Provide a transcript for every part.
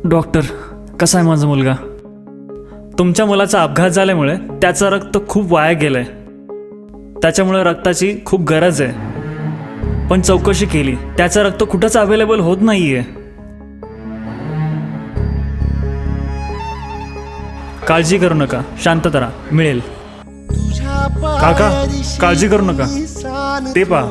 Doctor, कसा आहे माझा मुलगा? तुमच्या मुलाचा अपघात झाल्यामुळे त्याचं रक्त खूप वाया गेलंय. त्याच्यामुळे रक्ताची खूप गरज आहे. पण चौकशी केली, त्याचं रक्त कुठंच अवेलेबल होत नाहीये. काळजी करू नका, शांत राहा, मिळेल. काका, काळजी करू नका, ते पहा.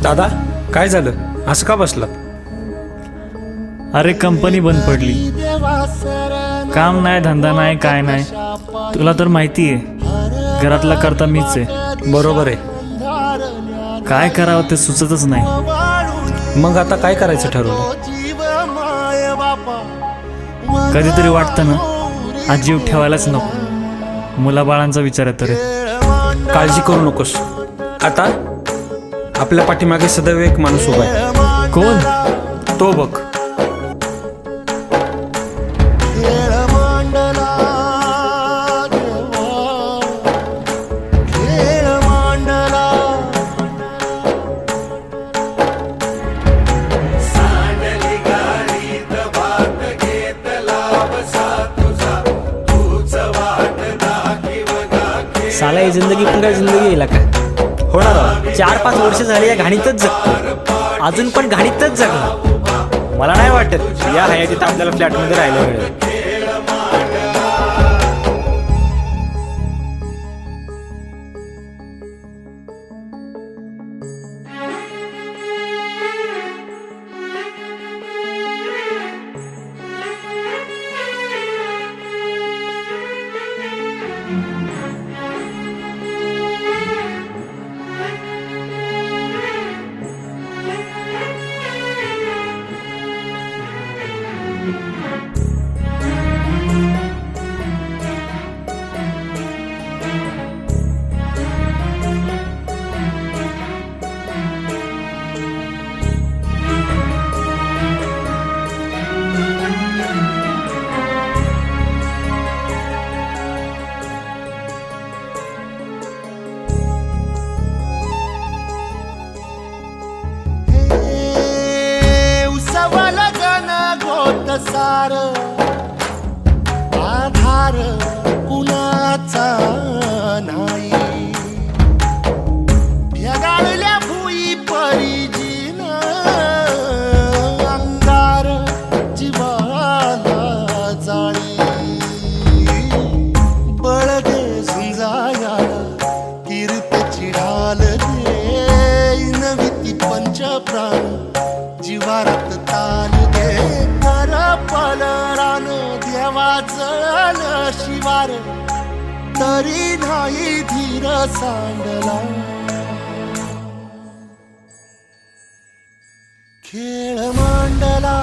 दादा, काय झालं? असं का बसला? अरे कंपनी बंद पडली. काम नाही, धंदा नाही, काय नाही. तुला तर माहिती आहे, घरातला करता मीच आहे. बरोबर आहे. काय करावं ते सुचतच नाही. मग आता काय करायचं ठरवलं? कधीतरी वाटतं ना, आज जीव ठेवायलाच नको. मुलाबाळांचा विचार आहे तरी. काळजी करू नकोस. आता आपल्या पाठीमागे सदैव एक माणूस उभा आहे. कोण? तो बघ. साला ही जिंदगी पण काय जिंदगी येईल का? होणार 4-5 वर्ष झाली या घाणीतच जगतो. अजून पण घाणीतच जगला. मला नाही वाटत या हयातीत आपल्याला फ्लॅटमध्ये राहायला मिळेल. सार आधार कुणाचा नाही. भेगाळल्या भुई परिजीन अंगार जीवाला जाळी. बळगे झुंजाया कीर्तची ढाल दे नविती पंच प्राण जीवारात ताल दे. पलरान देवा जळल शिवार तरी नाही धीर सांडला. खेळ मांडला.